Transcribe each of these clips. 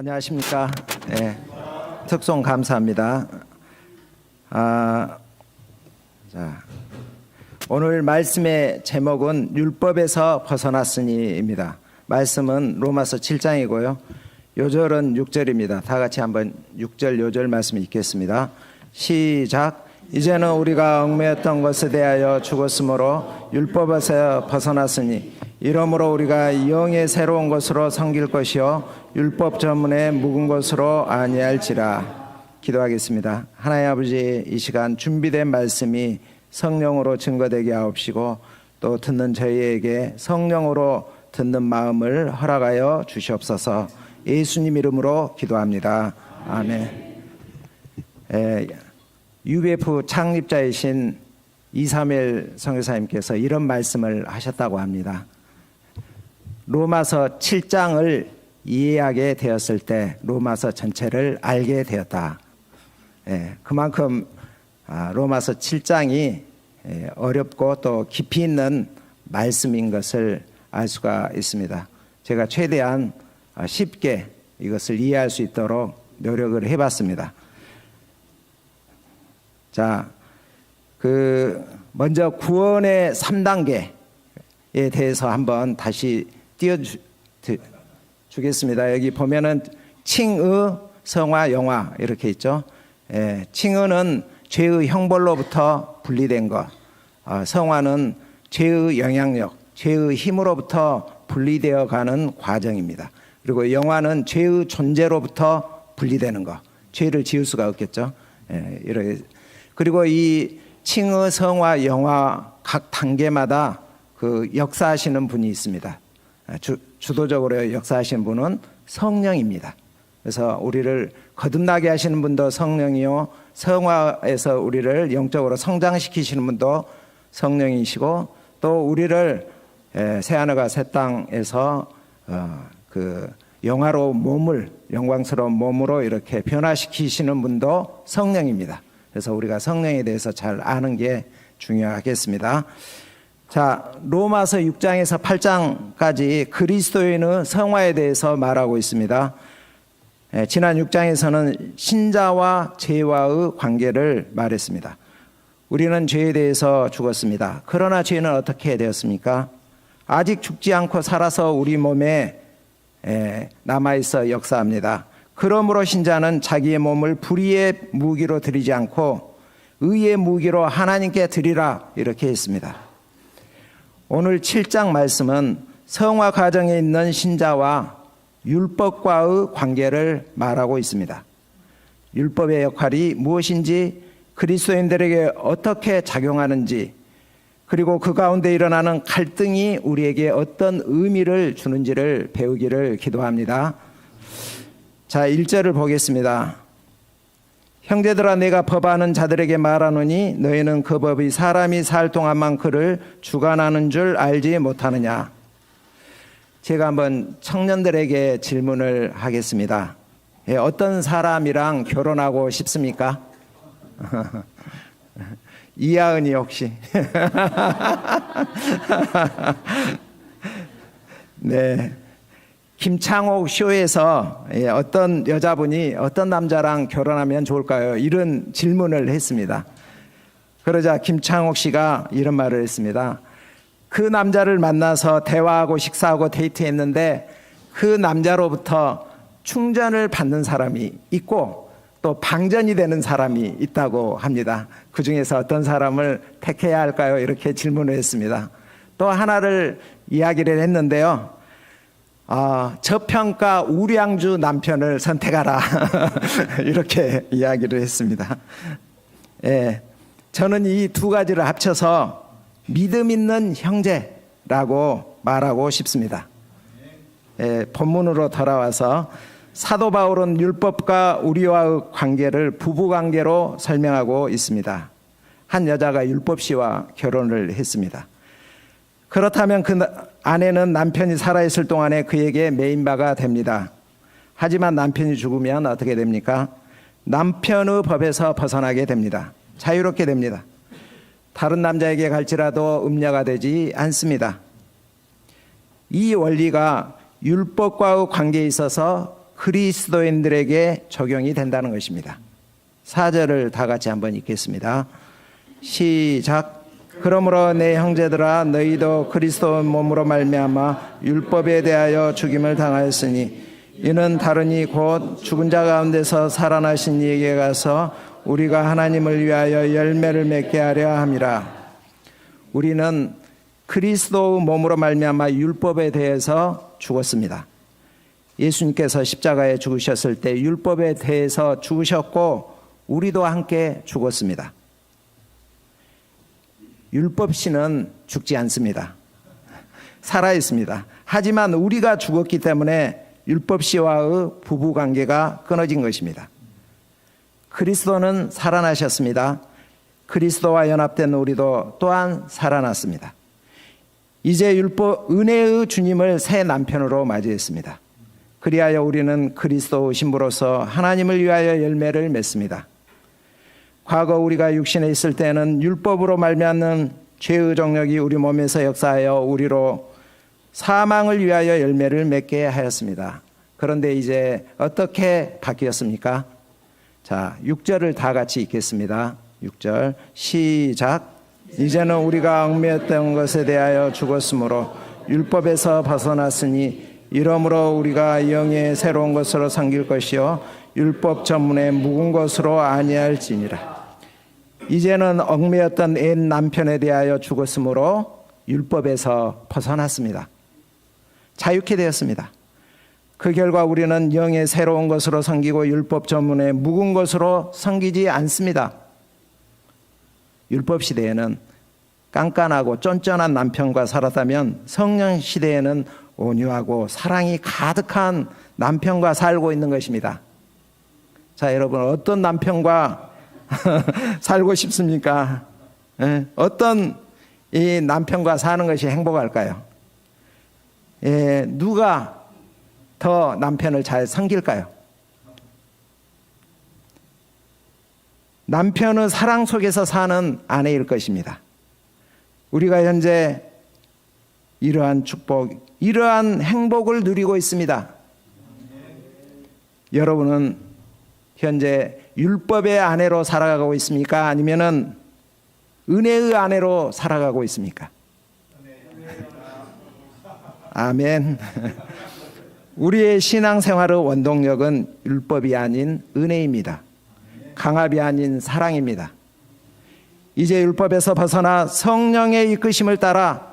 안녕하십니까. 네, 특송 감사합니다. 오늘 말씀의 제목은 율법에서 벗어났으니입니다. 말씀은 로마서 7장이고요. 요절은 6절입니다. 다 같이 한번 6절 요절 말씀 읽겠습니다. 시작. 이제는 우리가 얽매였던 것에 대하여 죽었으므로 율법에서 벗어났으니 이러므로 우리가 영의 새로운 것으로 섬길 것이요 율법 전문에 묵은 것으로 아니할지라. 기도하겠습니다. 하나님 아버지, 이 시간 준비된 말씀이 성령으로 증거되게 하옵시고 또 듣는 저희에게 성령으로 듣는 마음을 허락하여 주시옵소서. 예수님 이름으로 기도합니다. 아멘. UBF 창립자이신 이사무엘 선교사님께서 이런 말씀을 하셨다고 합니다. 로마서 7장을 이해하게 되었을 때 로마서 전체를 알게 되었다. 그만큼 로마서 7장이 어렵고 또 깊이 있는 말씀인 것을 알 수가 있습니다. 제가 최대한 쉽게 이것을 이해할 수 있도록 노력을 해봤습니다. 자, 먼저 구원의 3단계에 대해서 한번 다시 띄워주겠습니다. 여기 보면은 칭의, 성화, 영화 이렇게 있죠. 칭의는 죄의 형벌로부터 분리된 것, 성화는 죄의 영향력, 죄의 힘으로부터 분리되어 가는 과정입니다. 그리고 영화는 죄의 존재로부터 분리되는 것, 죄를 지을 수가 없겠죠. 이렇게. 그리고 이 칭의, 성화, 영화 각 단계마다 그 역사하시는 분이 있습니다. 주도적으로 역사하시는 분은 성령입니다. 그래서 우리를 거듭나게 하시는 분도 성령이요, 성화에서 우리를 영적으로 성장시키시는 분도 성령이시고, 또 우리를 새하늘과 새 땅에서 영화로운 몸을, 영광스러운 몸으로 이렇게 변화시키시는 분도 성령입니다. 그래서 우리가 성령에 대해서 잘 아는 게 중요하겠습니다. 자, 로마서 6장에서 8장까지 그리스도인의 성화에 대해서 말하고 있습니다. 지난 6장에서는 신자와 죄와의 관계를 말했습니다. 우리는 죄에 대해서 죽었습니다. 그러나 죄는 어떻게 되었습니까? 아직 죽지 않고 살아서 우리 몸에 남아있어 역사합니다. 그러므로 신자는 자기의 몸을 불의의 무기로 드리지 않고 의의 무기로 하나님께 드리라, 이렇게 했습니다. 오늘 7장 말씀은 성화 과정에 있는 신자와 율법과의 관계를 말하고 있습니다. 율법의 역할이 무엇인지, 그리스도인들에게 어떻게 작용하는지, 그리고 그 가운데 일어나는 갈등이 우리에게 어떤 의미를 주는지를 배우기를 기도합니다. 자, 1절을 보겠습니다. 형제들아, 내가 법하는 자들에게 말하노니 너희는 그 법이 사람이 살 동안만 그를 주관하는 줄 알지 못하느냐. 제가 한번 청년들에게 질문을 하겠습니다. 어떤 사람이랑 결혼하고 싶습니까? 이하은이 혹시? 네. 김창옥 쇼에서 어떤 여자분이 어떤 남자랑 결혼하면 좋을까요? 이런 질문을 했습니다. 그러자 김창옥 씨가 이런 말을 했습니다. 그 남자를 만나서 대화하고 식사하고 데이트했는데 그 남자로부터 충전을 받는 사람이 있고 또 방전이 되는 사람이 있다고 합니다. 그 중에서 어떤 사람을 택해야 할까요? 이렇게 질문을 했습니다. 또 하나를 이야기를 했는데요. 저평가 우량주 남편을 선택하라. 이렇게 이야기를 했습니다. 저는 이 두 가지를 합쳐서 믿음 있는 형제라고 말하고 싶습니다. 본문으로 돌아와서 사도 바울은 율법과 우리와의 관계를 부부관계로 설명하고 있습니다. 한 여자가 율법 씨와 결혼을 했습니다. 그렇다면 그 아내는 남편이 살아있을 동안에 그에게 매인바가 됩니다. 하지만 남편이 죽으면 어떻게 됩니까? 남편의 법에서 벗어나게 됩니다. 자유롭게 됩니다. 다른 남자에게 갈지라도 음녀가 되지 않습니다. 이 원리가 율법과의 관계에 있어서 그리스도인들에게 적용이 된다는 것입니다. 4절을 다 같이 한번 읽겠습니다. 시작. 그러므로 내 형제들아 너희도 그리스도 몸으로 말미암아 율법에 대하여 죽임을 당하였으니 이는 다르니 곧 죽은 자 가운데서 살아나신 이에게 가서 우리가 하나님을 위하여 열매를 맺게 하려 함이라. 우리는 그리스도 몸으로 말미암아 율법에 대해서 죽었습니다. 예수님께서 십자가에 죽으셨을 때 율법에 대해서 죽으셨고 우리도 함께 죽었습니다. 율법신은 죽지 않습니다. 살아 있습니다. 하지만 우리가 죽었기 때문에 율법시와의 부부관계가 끊어진 것입니다. 그리스도는 살아나셨습니다. 그리스도와 연합된 우리도 또한 살아났습니다. 이제 은혜의 주님을 새 남편으로 맞이했습니다. 그리하여 우리는 그리스도의 신부로서 하나님을 위하여 열매를 맺습니다. 과거 우리가 육신에 있을 때는 율법으로 말미암는 죄의 정력이 우리 몸에서 역사하여 우리로 사망을 위하여 열매를 맺게 하였습니다. 그런데 이제 어떻게 바뀌었습니까? 자, 6절을 다 같이 읽겠습니다. 6절 시작. 이제는 우리가 얽매였던 것에 대하여 죽었으므로 율법에서 벗어났으니 이러므로 우리가 영의 새로운 것으로 섬길 것이요 율법 전문의 묵은 것으로 아니할지니라. 이제는 얽매였던 옛 남편에 대하여 죽었으므로 율법에서 벗어났습니다. 자유케 되었습니다. 그 결과 우리는 영의 새로운 것으로 섬기고 율법 전문의 묵은 것으로 섬기지 않습니다. 율법 시대에는 깐깐하고 쫀쫀한 남편과 살았다면 성령 시대에는 온유하고 사랑이 가득한 남편과 살고 있는 것입니다. 자, 여러분 어떤 남편과 살고 싶습니까? 어떤 이 남편과 사는 것이 행복할까요? 누가 더 남편을 잘 섬길까요? 남편의 사랑 속에서 사는 아내일 것입니다. 우리가 현재 이러한 축복, 이러한 행복을 누리고 있습니다. 여러분은 현재 율법의 아내로 살아가고 있습니까? 아니면은 은혜의 아내로 살아가고 있습니까? 아멘. 우리의 신앙생활의 원동력은 율법이 아닌 은혜입니다. 강압이 아닌 사랑입니다. 이제 율법에서 벗어나 성령의 이끄심을 따라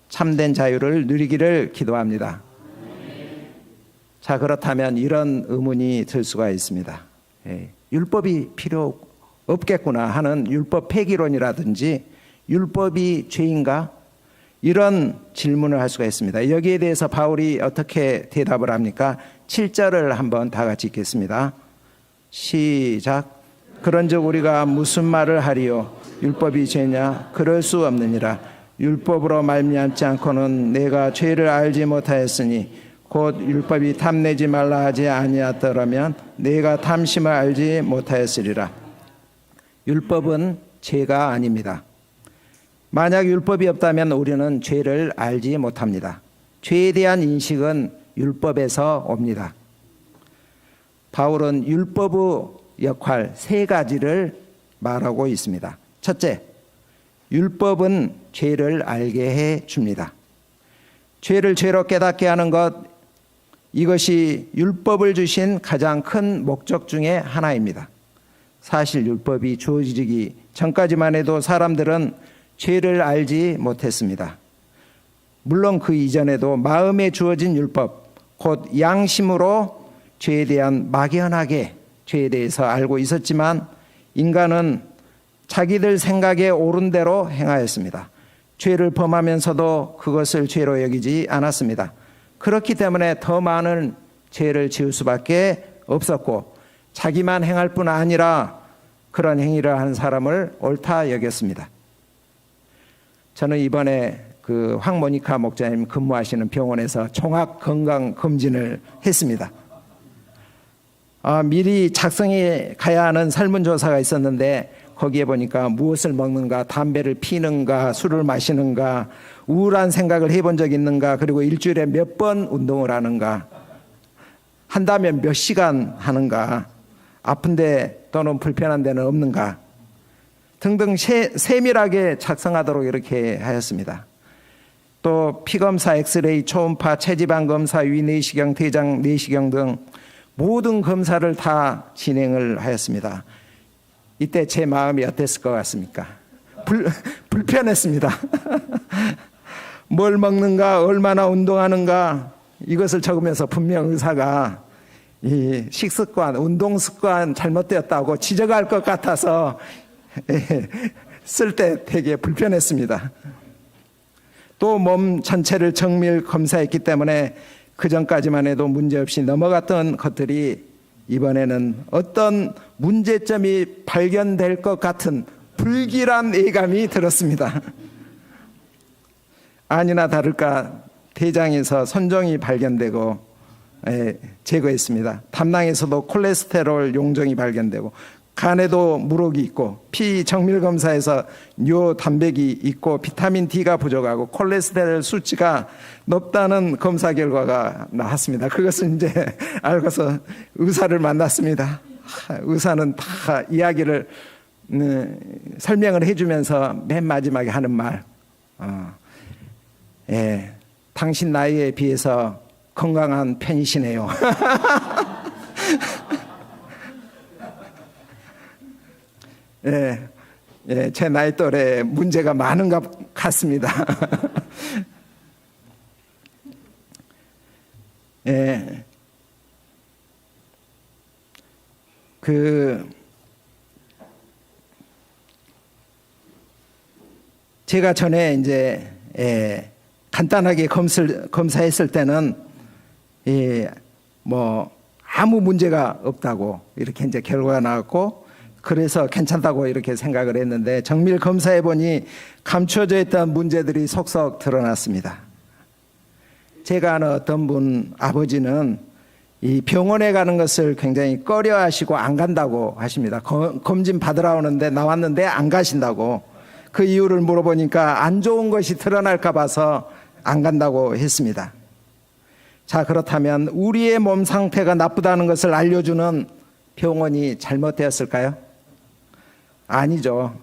참된 자유를 누리기를 기도합니다. 자, 그렇다면 이런 의문이 들 수가 있습니다. 율법이 필요 없겠구나 하는 율법 폐기론이라든지 율법이 죄인가? 이런 질문을 할 수가 있습니다. 여기에 대해서 바울이 어떻게 대답을 합니까? 7절을 한번 다 같이 읽겠습니다. 시작. 그런즉 우리가 무슨 말을 하리요? 율법이 죄냐? 그럴 수 없느니라. 율법으로 말미암지 않고는 내가 죄를 알지 못하였으니 곧 율법이 탐내지 말라 하지 아니하더라면 내가 탐심을 알지 못하였으리라. 율법은 죄가 아닙니다. 만약 율법이 없다면 우리는 죄를 알지 못합니다. 죄에 대한 인식은 율법에서 옵니다. 바울은 율법의 역할 3가지를 말하고 있습니다. 첫째, 율법은 죄를 알게 해 줍니다. 죄를 죄로 깨닫게 하는 것, 이것이 율법을 주신 가장 큰 목적 중에 하나입니다. 사실 율법이 주어지기 전까지만 해도 사람들은 죄를 알지 못했습니다. 물론 그 이전에도 마음에 주어진 율법, 곧 양심으로 죄에 대한 막연하게 죄에 대해서 알고 있었지만 인간은 자기들 생각에 옳은 대로 행하였습니다. 죄를 범하면서도 그것을 죄로 여기지 않았습니다. 그렇기 때문에 더 많은 죄를 지을 수밖에 없었고 자기만 행할 뿐 아니라 그런 행위를 하는 사람을 옳다 여겼습니다. 저는 이번에 그 황모니카 목사님 근무하시는 병원에서 종합 건강 검진을 했습니다. 미리 작성해 가야 하는 설문조사가 있었는데 거기에 보니까 무엇을 먹는가, 담배를 피는가, 술을 마시는가, 우울한 생각을 해본 적 있는가, 그리고 일주일에 몇 번 운동을 하는가 한다면 몇 시간 하는가, 아픈데 또는 불편한 데는 없는가 등등 세밀하게 작성하도록 이렇게 하였습니다. 또 피검사, 엑스레이, 초음파, 체지방 검사, 위내시경, 대장 내시경 등 모든 검사를 다 진행을 하였습니다. 이때 제 마음이 어땠을 것 같습니까? 불편했습니다. 뭘 먹는가, 얼마나 운동하는가 이것을 적으면서 분명 의사가 이 식습관, 운동 습관 잘못되었다고 지적할 것 같아서 쓸 때 되게 불편했습니다. 또 몸 전체를 정밀 검사했기 때문에 그 전까지만 해도 문제없이 넘어갔던 것들이 이번에는 어떤 문제점이 발견될 것 같은 불길한 예감이 들었습니다. 아니나 다를까 대장에서 선종이 발견되고 제거했습니다. 담낭에서도 콜레스테롤 용종이 발견되고 간에도 물혹이 있고 피 정밀 검사에서 뇨 단백이 있고 비타민 D가 부족하고 콜레스테롤 수치가 높다는 검사 결과가 나왔습니다. 그것을 이제 알고서 의사를 만났습니다. 의사는 다 이야기를 설명을 해주면서 맨 마지막에 하는 말, 당신 나이에 비해서 건강한 편이시네요. 제 나이 또래 문제가 많은 것 같습니다. 제가 전에 이제 간단하게 검사했을 때는 뭐 아무 문제가 없다고 이렇게 이제 결과가 나왔고, 그래서 괜찮다고 이렇게 생각을 했는데 정밀 검사해 보니 감춰져 있던 문제들이 속속 드러났습니다. 제가 아는 어떤 분 아버지는 이 병원에 가는 것을 굉장히 꺼려하시고 안 간다고 하십니다. 검진 받으러 오는데 나왔는데 안 가신다고. 그 이유를 물어보니까 안 좋은 것이 드러날까 봐서 안 간다고 했습니다. 자, 그렇다면 우리의 몸 상태가 나쁘다는 것을 알려주는 병원이 잘못되었을까요? 아니죠.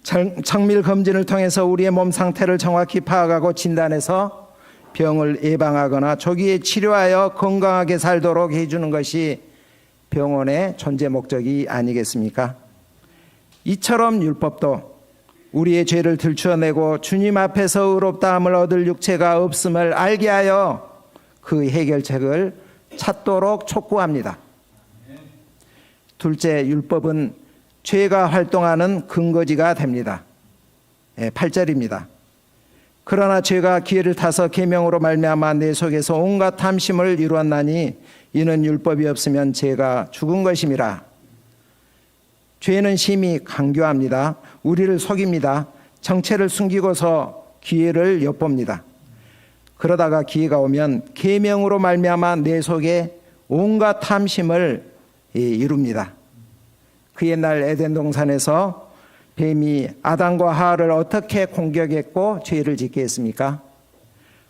정밀 검진을 통해서 우리의 몸 상태를 정확히 파악하고 진단해서 병을 예방하거나 조기에 치료하여 건강하게 살도록 해주는 것이 병원의 존재 목적이 아니겠습니까? 이처럼 율법도 우리의 죄를 들추어내고 주님 앞에서 의롭다함을 얻을 육체가 없음을 알게 하여 그 해결책을 찾도록 촉구합니다. 둘째, 율법은 죄가 활동하는 근거지가 됩니다. 8절입니다. 그러나 죄가 기회를 타서 계명으로 말미암아 내 속에서 온갖 탐심을 이루었나니 이는 율법이 없으면 죄가 죽은 것임이라. 죄는 심히 강교합니다. 우리를 속입니다. 정체를 숨기고서 기회를 엿봅니다. 그러다가 기회가 오면 계명으로 말미암아 내 속에 온갖 탐심을 이룹니다. 그 옛날 에덴 동산에서 뱀이 아담과 하와를 어떻게 공격했고 죄를 짓게 했습니까?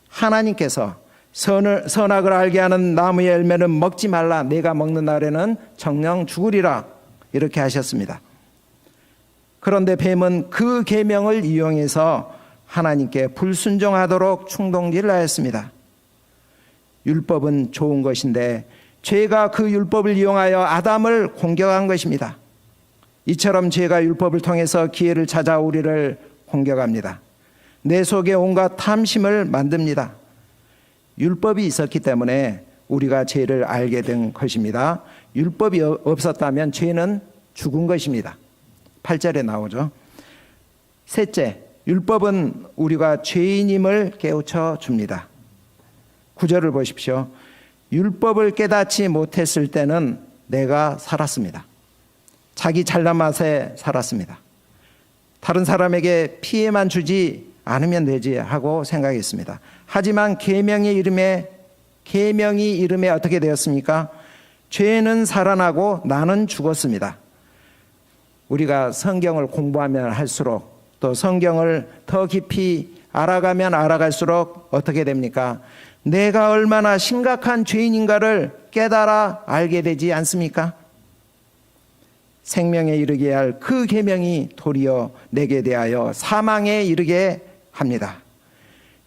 하나님께서 선악을 알게 하는 나무의 열매는 먹지 말라. 내가 먹는 날에는 정녕 죽으리라. 이렇게 하셨습니다. 그런데 뱀은 그 계명을 이용해서 하나님께 불순종하도록 충동질을 하였습니다. 율법은 좋은 것인데 죄가 그 율법을 이용하여 아담을 공격한 것입니다. 이처럼 죄가 율법을 통해서 기회를 찾아 우리를 공격합니다. 내 속에 온갖 탐심을 만듭니다. 율법이 있었기 때문에 우리가 죄를 알게 된 것입니다. 율법이 없었다면 죄는 죽은 것입니다. 8절에 나오죠. 셋째, 율법은 우리가 죄인임을 깨우쳐 줍니다. 9절을 보십시오. 율법을 깨닫지 못했을 때는 내가 살았습니다. 자기 잘난 맛에 살았습니다. 다른 사람에게 피해만 주지 않으면 되지 하고 생각했습니다. 하지만 계명이 이름에 어떻게 되었습니까? 죄는 살아나고 나는 죽었습니다. 우리가 성경을 공부하면 할수록 또 성경을 더 깊이 알아가면 알아갈수록 어떻게 됩니까? 내가 얼마나 심각한 죄인인가를 깨달아 알게 되지 않습니까? 생명에 이르게 할 그 계명이 도리어 내게 대하여 사망에 이르게 합니다.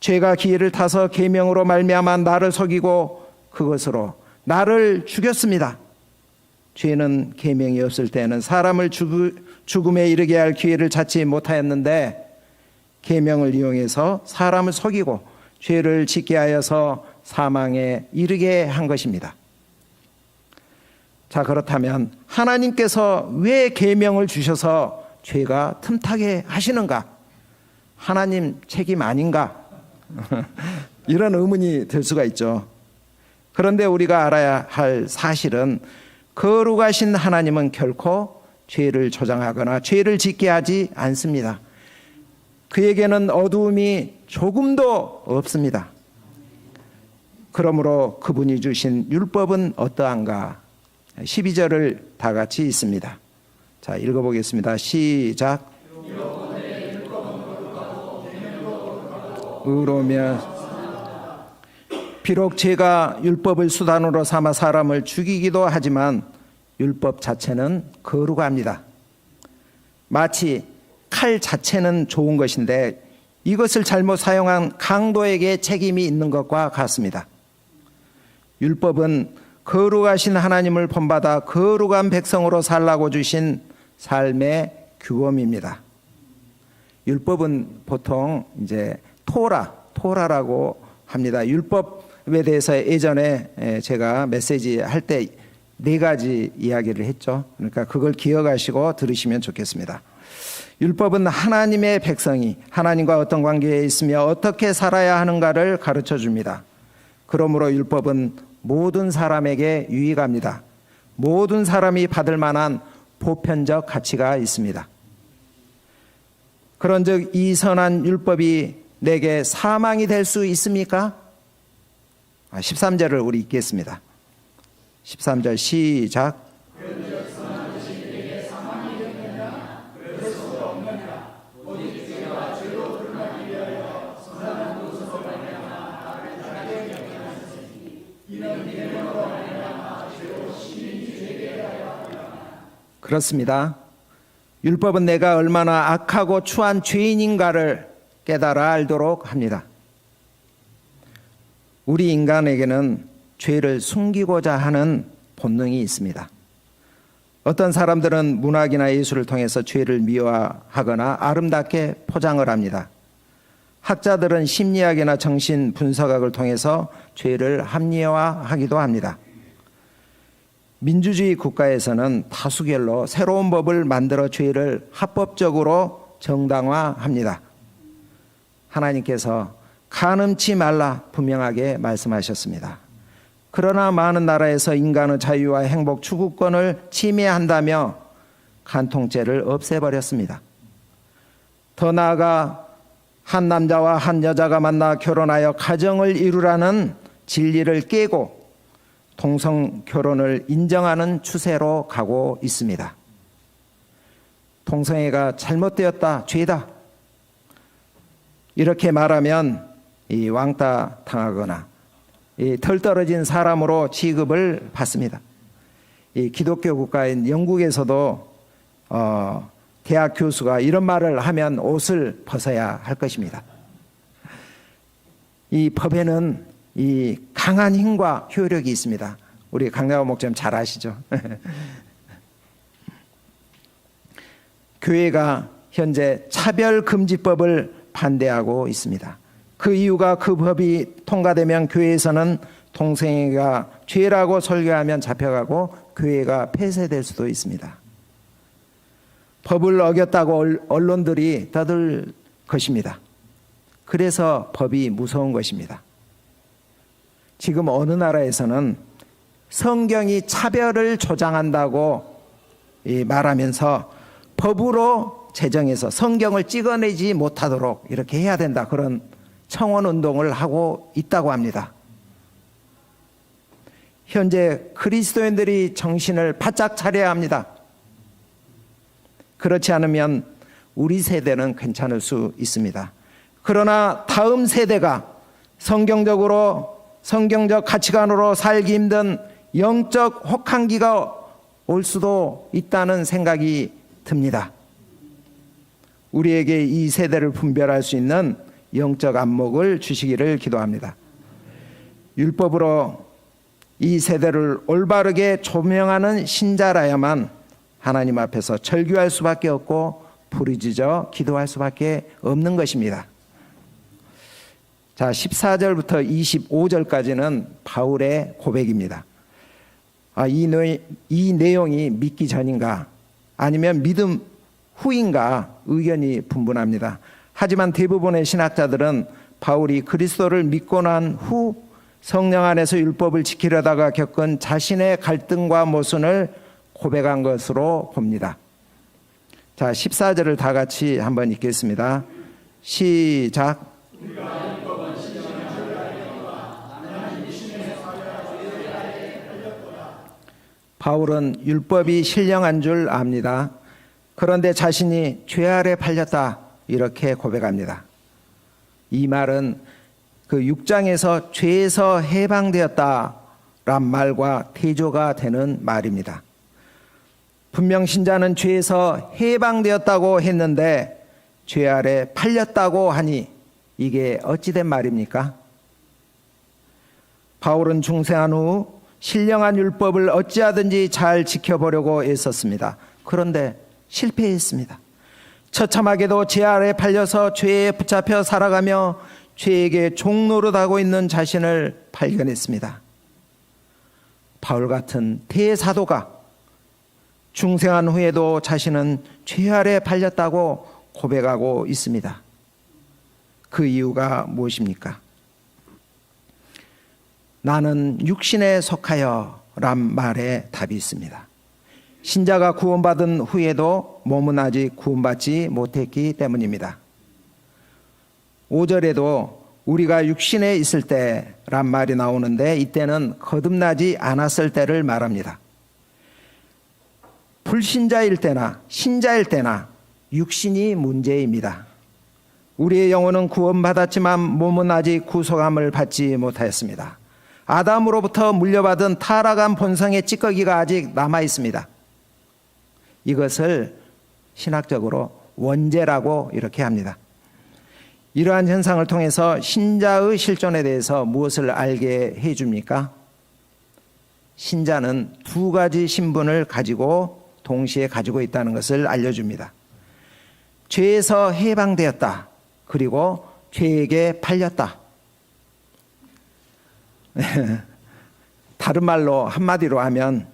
죄가 기회를 타서 계명으로 말미암아 나를 속이고 그것으로 나를 죽였습니다. 죄는 계명이 없을 때는 사람을 죽음에 이르게 할 기회를 찾지 못하였는데 계명을 이용해서 사람을 속이고 죄를 짓게 하여서 사망에 이르게 한 것입니다. 자, 그렇다면 하나님께서 왜 계명을 주셔서 죄가 틈타게 하시는가? 하나님 책임 아닌가? 이런 의문이 들 수가 있죠. 그런데 우리가 알아야 할 사실은 거룩하신 하나님은 결코 죄를 조장하거나 죄를 짓게 하지 않습니다. 그에게는 어두움이 조금도 없습니다. 그러므로 그분이 주신 율법은 어떠한가? 12절을 다 같이 읽습니다. 자, 읽어보겠습니다. 시작. 의로며 비록 죄가 율법을 수단으로 삼아 사람을 죽이기도 하지만 율법 자체는 거룩합니다. 마치 칼 자체는 좋은 것인데 이것을 잘못 사용한 강도에게 책임이 있는 것과 같습니다. 율법은 거룩하신 하나님을 본받아 거룩한 백성으로 살라고 주신 삶의 규범입니다. 율법은 보통 이제 토라라고 합니다. 율법에 대해서 예전에 제가 메시지 할 때 4가지 이야기를 했죠. 그러니까 그걸 기억하시고 들으시면 좋겠습니다. 율법은 하나님의 백성이 하나님과 어떤 관계에 있으며 어떻게 살아야 하는가를 가르쳐 줍니다. 그러므로 율법은 모든 사람에게 유익합니다. 모든 사람이 받을 만한 보편적 가치가 있습니다. 그런즉 이 선한 율법이 내게 사망이 될 수 있습니까? 13절을 우리 읽겠습니다. 13절 시작. 그렇습니다. 율법은 내가 얼마나 악하고 추한 죄인인가를 깨달아 알도록 합니다. 우리 인간에게는 죄를 숨기고자 하는 본능이 있습니다. 어떤 사람들은 문학이나 예술을 통해서 죄를 미화하거나 아름답게 포장을 합니다. 학자들은 심리학이나 정신 분석학을 통해서 죄를 합리화하기도 합니다. 민주주의 국가에서는 다수결로 새로운 법을 만들어 죄를 합법적으로 정당화합니다. 하나님께서 간음치 말라 분명하게 말씀하셨습니다. 그러나 많은 나라에서 인간의 자유와 행복 추구권을 침해한다며 간통죄를 없애버렸습니다. 더 나아가 한 남자와 한 여자가 만나 결혼하여 가정을 이루라는 진리를 깨고 동성 결혼을 인정하는 추세로 가고 있습니다. 동성애가 잘못되었다, 죄다. 이렇게 말하면 이 왕따 당하거나 이 털 떨어진 사람으로 취급을 받습니다. 이 기독교 국가인 영국에서도 대학 교수가 이런 말을 하면 옷을 벗어야 할 것입니다. 이 법에는 이 강한 힘과 효력이 있습니다. 우리 강나우 목사님 잘 아시죠? 교회가 현재 차별금지법을 반대하고 있습니다. 그 이유가 그 법이 통과되면 교회에서는 동성애가 죄라고 설교하면 잡혀가고 교회가 폐쇄될 수도 있습니다. 법을 어겼다고 언론들이 떠들 것입니다. 그래서 법이 무서운 것입니다. 지금 어느 나라에서는 성경이 차별을 조장한다고 말하면서 법으로 제정해서 성경을 찍어내지 못하도록 이렇게 해야 된다, 그런 청원운동을 하고 있다고 합니다. 현재 그리스도인들이 정신을 바짝 차려야 합니다. 그렇지 않으면 우리 세대는 괜찮을 수 있습니다. 그러나 다음 세대가 성경적으로 성경적 가치관으로 살기 힘든 영적 혹한기가 올 수도 있다는 생각이 듭니다. 우리에게 이 세대를 분별할 수 있는 영적 안목을 주시기를 기도합니다. 율법으로 이 세대를 올바르게 조명하는 신자라야만 하나님 앞에서 절규할 수밖에 없고 부르짖어 기도할 수밖에 없는 것입니다. 자, 14절부터 25절까지는 바울의 고백입니다. 이 내용이 믿기 전인가 아니면 믿음 후인가 의견이 분분합니다. 하지만 대부분의 신학자들은 바울이 그리스도를 믿고 난 후 성령 안에서 율법을 지키려다가 겪은 자신의 갈등과 모순을 고백한 것으로 봅니다. 자, 14절을 다 같이 한번 읽겠습니다. 시작. 바울은 율법이 신령한 줄 압니다. 그런데 자신이 죄 아래 팔렸다 이렇게 고백합니다. 이 말은 그 6장에서 죄에서 해방되었다란 말과 대조가 되는 말입니다. 분명 신자는 죄에서 해방되었다고 했는데 죄 아래 팔렸다고 하니 이게 어찌된 말입니까? 바울은 중생한 후 신령한 율법을 어찌하든지 잘 지켜보려고 애썼습니다. 그런데 실패했습니다. 처참하게도 죄 아래 팔려서 죄에 붙잡혀 살아가며 죄에게 종노릇하고 있는 자신을 발견했습니다. 바울 같은 대사도가 중생한 후에도 자신은 죄 아래 팔렸다고 고백하고 있습니다. 그 이유가 무엇입니까? 나는 육신에 속하여 란 말에 답이 있습니다. 신자가 구원받은 후에도 몸은 아직 구원받지 못했기 때문입니다. 5절에도 우리가 육신에 있을 때란 말이 나오는데 이때는 거듭나지 않았을 때를 말합니다. 불신자일 때나 신자일 때나 육신이 문제입니다. 우리의 영혼은 구원받았지만 몸은 아직 구속함을 받지 못하였습니다. 아담으로부터 물려받은 타락한 본성의 찌꺼기가 아직 남아 있습니다. 이것을 신학적으로 원죄라고 이렇게 합니다. 이러한 현상을 통해서 신자의 실존에 대해서 무엇을 알게 해줍니까? 신자는 두 가지 신분을 가지고 동시에 가지고 있다는 것을 알려줍니다. 죄에서 해방되었다. 그리고 죄에게 팔렸다. 다른 말로 한마디로 하면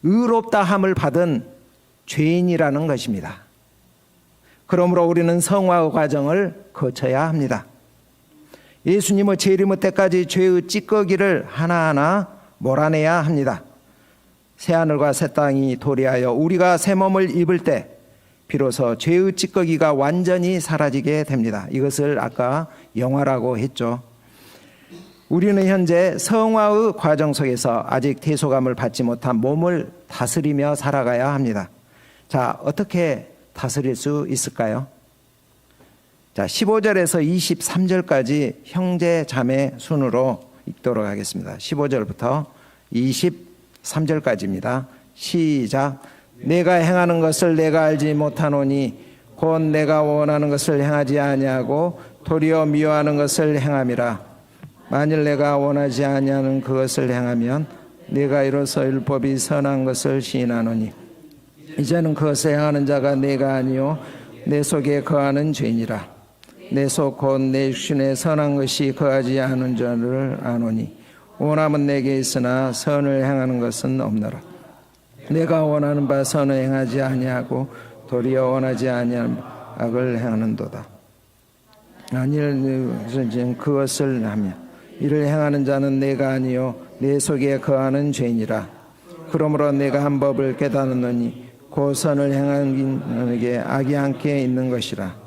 의롭다 함을 받은 죄인이라는 것입니다. 그러므로 우리는 성화의 과정을 거쳐야 합니다. 예수님의 재림의 때까지 죄의 찌꺼기를 하나하나 몰아내야 합니다. 새하늘과 새 땅이 도래하여 우리가 새 몸을 입을 때 비로소 죄의 찌꺼기가 완전히 사라지게 됩니다. 이것을 아까 영화라고 했죠. 우리는 현재 성화의 과정 속에서 아직 대속함을 받지 못한 몸을 다스리며 살아가야 합니다. 자, 어떻게 다스릴 수 있을까요? 자, 15절에서 23절까지 형제 자매 순으로 읽도록 하겠습니다. 15절부터 23절까지입니다. 시작. 내가 행하는 것을 내가 알지 못하노니 곧 내가 원하는 것을 행하지 아니하고 도리어 미워하는 것을 행함이라. 만일 내가 원하지 아니하는 그것을 행하면 내가 이로써 율법이 선한 것을 시인하노니 이제는 그것을 행하는 자가 내가 아니요 내 속에 거하는 죄니라. 내 속 곧 내 육신에 선한 것이 거하지 않은 줄을 아노니 원함은 내게 있으나 선을 행하는 것은 없노라. 내가 원하는 바 선을 행하지 아니하고 도리어 원하지 아니한 악을 행하는도다. 아니면 그것을 하며 이를 행하는 자는 내가 아니요 내 속에 거하는 죄니라. 그러므로 내가 한 법을 깨닫노니 그 선을 행하는 게 악이 함께 있는 것이라.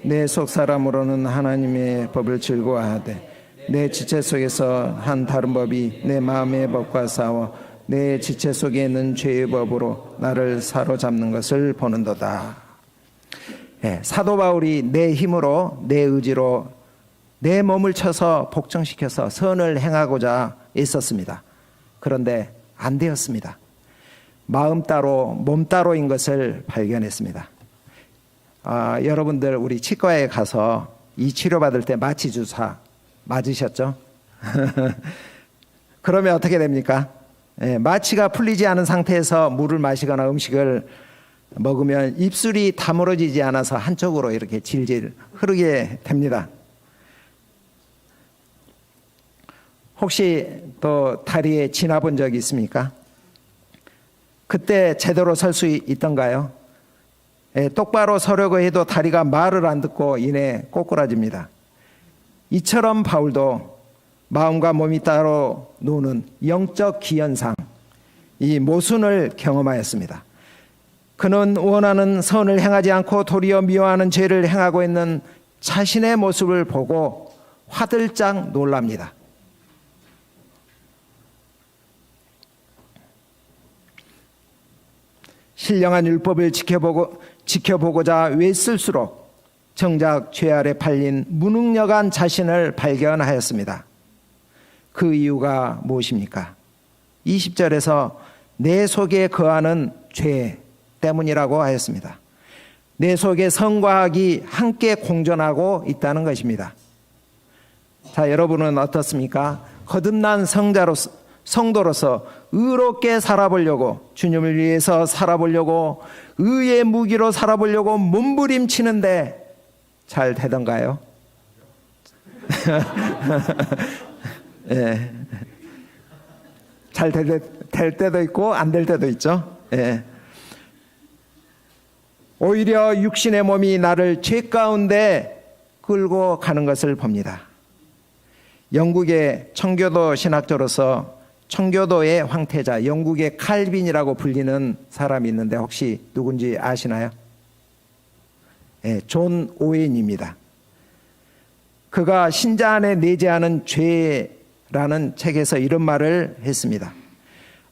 내 속 사람으로는 하나님의 법을 즐거워하되 내 지체 속에서 한 다른 법이 내 마음의 법과 싸워 내 지체 속에 있는 죄의 법으로 나를 사로잡는 것을 보는도다. 사도 바울이 내 힘으로 내 의지로 내 몸을 쳐서 복종시켜서 선을 행하고자 애썼습니다. 그런데 안 되었습니다. 마음 따로 몸 따로인 것을 발견했습니다. 여러분들 우리 치과에 가서 이 치료받을 때 마취 주사 맞으셨죠? 그러면 어떻게 됩니까? 마취가 풀리지 않은 상태에서 물을 마시거나 음식을 먹으면 입술이 다물어지지 않아서 한쪽으로 이렇게 질질 흐르게 됩니다. 혹시 또 다리에 지나본 적이 있습니까? 그때 제대로 설 수 있던가요? 똑바로 서려고 해도 다리가 말을 안 듣고 이내 꼬꾸라집니다. 이처럼 바울도 마음과 몸이 따로 노는 영적 기현상, 이 모순을 경험하였습니다. 그는 원하는 선을 행하지 않고 도리어 미워하는 죄를 행하고 있는 자신의 모습을 보고 화들짝 놀랍니다. 신령한 율법을 지켜보고자 외쓸수록 정작 죄 아래 팔린 무능력한 자신을 발견하였습니다. 그 이유가 무엇입니까? 20절에서 내 속에 거하는 죄 때문이라고 하였습니다. 내 속에 성과 악이 함께 공존하고 있다는 것입니다. 자, 여러분은 어떻습니까? 거듭난 성도로서 의롭게 살아보려고, 주님을 위해서 살아보려고, 의의 무기로 살아보려고 몸부림치는데 잘 되던가요? 예. 잘 될 때도 있고 안 될 때도 있죠. 예. 오히려 육신의 몸이 나를 죄 가운데 끌고 가는 것을 봅니다. 영국의 청교도 신학자로서 청교도의 황태자, 영국의 칼빈이라고 불리는 사람이 있는데 혹시 누군지 아시나요? 예, 존 오웬입니다. 그가 신자 안에 내재하는 죄라는 책에서 이런 말을 했습니다.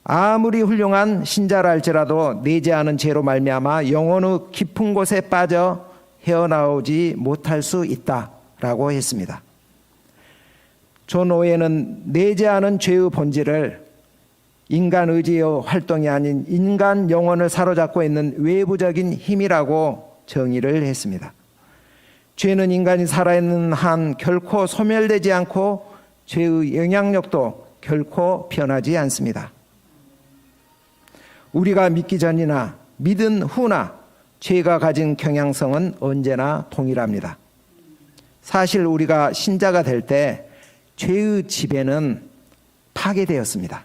아무리 훌륭한 신자라 할지라도 내재하는 죄로 말미암아 영혼의 깊은 곳에 빠져 헤어나오지 못할 수 있다라고 했습니다. 존 오웬은 내재하는 죄의 본질을 인간 의지의 활동이 아닌 인간 영혼을 사로잡고 있는 외부적인 힘이라고 정의를 했습니다. 죄는 인간이 살아있는 한 결코 소멸되지 않고 죄의 영향력도 결코 변하지 않습니다. 우리가 믿기 전이나 믿은 후나 죄가 가진 경향성은 언제나 동일합니다. 사실 우리가 신자가 될 때 죄의 지배는 파괴되었습니다.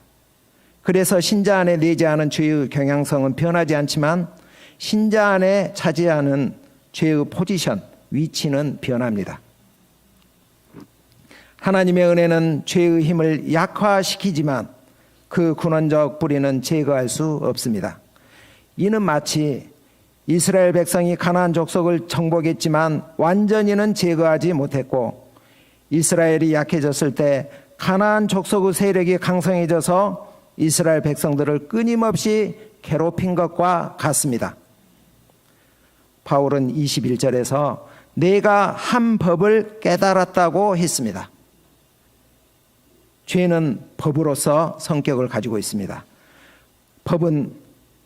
그래서 신자 안에 내재하는 죄의 경향성은 변하지 않지만 신자 안에 차지하는 죄의 포지션, 위치는 변합니다. 하나님의 은혜는 죄의 힘을 약화시키지만 그 근원적 뿌리는 제거할 수 없습니다. 이는 마치 이스라엘 백성이 가나안 족속을 정복했지만 완전히는 제거하지 못했고 이스라엘이 약해졌을 때 가나안 족속의 세력이 강성해져서 이스라엘 백성들을 끊임없이 괴롭힌 것과 같습니다. 바울은 21절에서 내가 한 법을 깨달았다고 했습니다. 죄는 법으로서 성격을 가지고 있습니다. 법은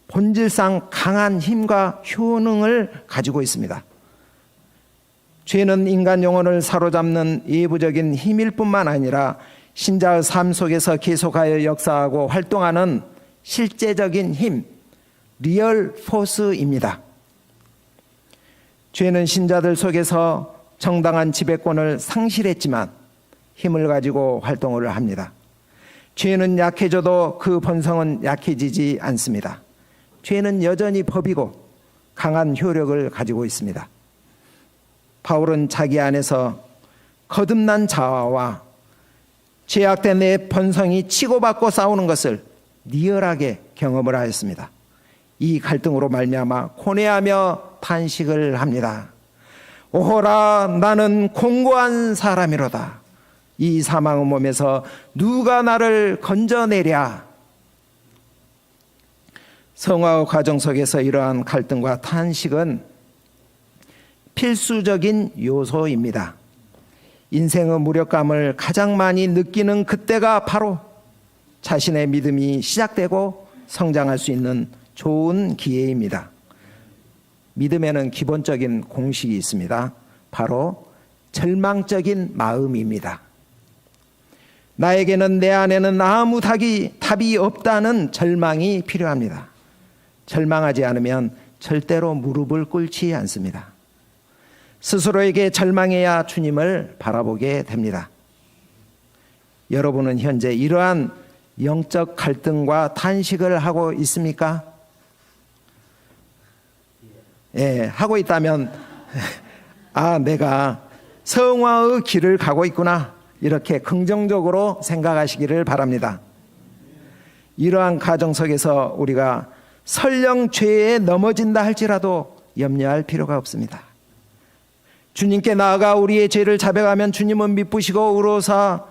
본질상 강한 힘과 효능을 가지고 있습니다. 죄는 인간 영혼을 사로잡는 외부적인 힘일 뿐만 아니라 신자의 삶 속에서 계속하여 역사하고 활동하는 실제적인 힘, 리얼 포스입니다. 죄는 신자들 속에서 정당한 지배권을 상실했지만 힘을 가지고 활동을 합니다. 죄는 약해져도 그 본성은 약해지지 않습니다. 죄는 여전히 법이고 강한 효력을 가지고 있습니다. 바울은 자기 안에서 거듭난 자아와 죄악된 내 본성이 치고받고 싸우는 것을 리얼하게 경험을 하였습니다. 이 갈등으로 말미암아 고뇌하며 탄식을 합니다. 오호라 나는 공고한 사람이로다. 이 사망의 몸에서 누가 나를 건져내랴. 성화의 과정 속에서 이러한 갈등과 탄식은 필수적인 요소입니다. 인생의 무력감을 가장 많이 느끼는 그때가 바로 자신의 믿음이 시작되고 성장할 수 있는 좋은 기회입니다. 믿음에는 기본적인 공식이 있습니다. 바로 절망적인 마음입니다. 나에게는 내 안에는 아무 답이 없다는 절망이 필요합니다. 절망하지 않으면 절대로 무릎을 꿇지 않습니다. 스스로에게 절망해야 주님을 바라보게 됩니다. 여러분은 현재 이러한 영적 갈등과 탄식을 하고 있습니까? 예, 하고 있다면 내가 성화의 길을 가고 있구나, 이렇게 긍정적으로 생각하시기를 바랍니다. 이러한 가정 속에서 우리가 설령 죄에 넘어진다 할지라도 염려할 필요가 없습니다. 주님께 나아가 우리의 죄를 자백하면 주님은 미쁘시고 의로사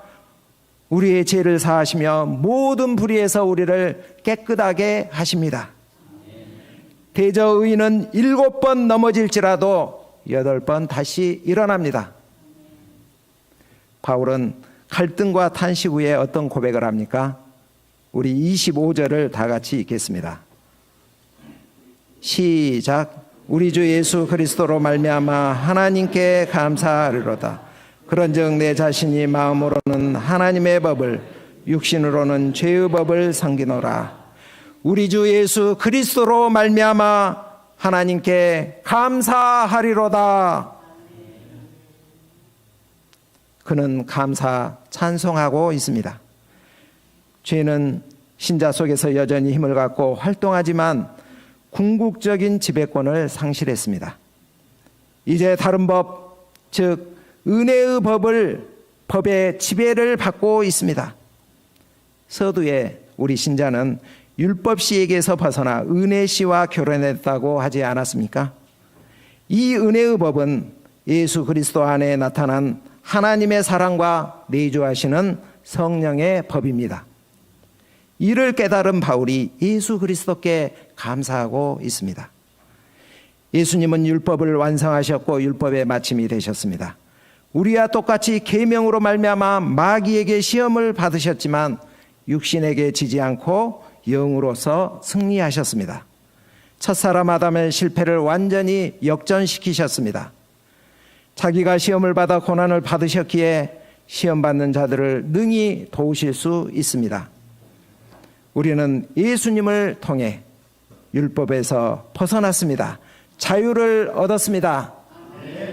우리의 죄를 사하시며 모든 불의에서 우리를 깨끗하게 하십니다. 대저 의인은 7번 넘어질지라도 8번 다시 일어납니다. 바울은 갈등과 탄식 후에 어떤 고백을 합니까? 우리 25절을 다 같이 읽겠습니다. 시작. 우리 주 예수 그리스도로 말미암아 하나님께 감사하리로다. 그런즉 내 자신이 마음으로는 하나님의 법을, 육신으로는 죄의 법을 섬기노라. 우리 주 예수 그리스도로 말미암아 하나님께 감사하리로다. 그는 감사 찬송하고 있습니다. 죄는 신자 속에서 여전히 힘을 갖고 활동하지만 궁극적인 지배권을 상실했습니다. 이제 다른 법, 즉 은혜의 법의 지배를 받고 있습니다. 서두에 우리 신자는 율법시에게서 벗어나 은혜시와 결혼했다고 하지 않았습니까? 이 은혜의 법은 예수 그리스도 안에 나타난 하나님의 사랑과 내주하시는 성령의 법입니다. 이를 깨달은 바울이 예수 그리스도께 감사하고 있습니다. 예수님은 율법을 완성하셨고 율법의 마침이 되셨습니다. 우리와 똑같이 계명으로 말미암아 마귀에게 시험을 받으셨지만 육신에게 지지 않고 영으로서 승리하셨습니다. 첫사람 아담의 실패를 완전히 역전시키셨습니다. 자기가 시험을 받아 고난을 받으셨기에 시험받는 자들을 능히 도우실 수 있습니다. 우리는 예수님을 통해 율법에서 벗어났습니다. 자유를 얻었습니다.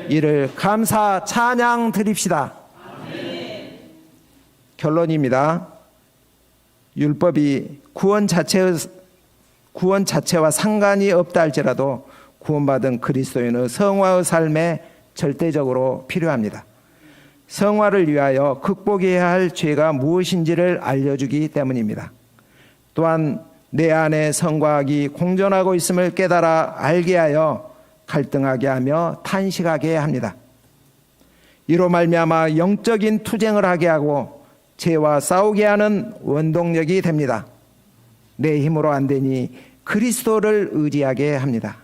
이를 감사 찬양 드립시다. 결론입니다. 율법이 구원 자체와 상관이 없다 할지라도 구원받은 그리스도인의 성화의 삶에 절대적으로 필요합니다. 성화를 위하여 극복해야 할 죄가 무엇인지를 알려주기 때문입니다. 또한 내 안에 성과학이 공존하고 있음을 깨달아 알게 하여 갈등하게 하며 탄식하게 합니다. 이로 말미암아 영적인 투쟁을 하게 하고 죄와 싸우게 하는 원동력이 됩니다. 내 힘으로 안 되니 그리스도를 의지하게 합니다.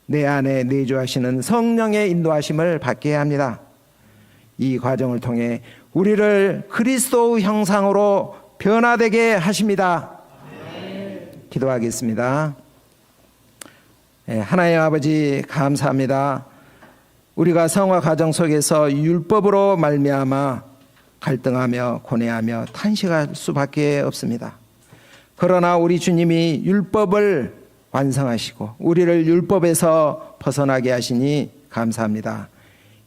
내 안에 내주하시는 성령의 인도하심을 받게 합니다. 이 과정을 통해 우리를 그리스도의 형상으로 변화되게 하십니다. 기도하겠습니다. 하나님 아버지 감사합니다. 우리가 성화 과정 속에서 율법으로 말미암아 갈등하며 고뇌하며 탄식할 수밖에 없습니다. 그러나 우리 주님이 율법을 완성하시고 우리를 율법에서 벗어나게 하시니 감사합니다.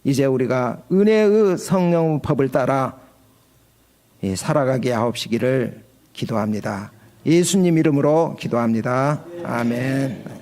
이제 우리가 은혜의 성령 법을 따라 살아가게 하옵시기를 기도합니다. 예수님 이름으로 기도합니다. 아멘.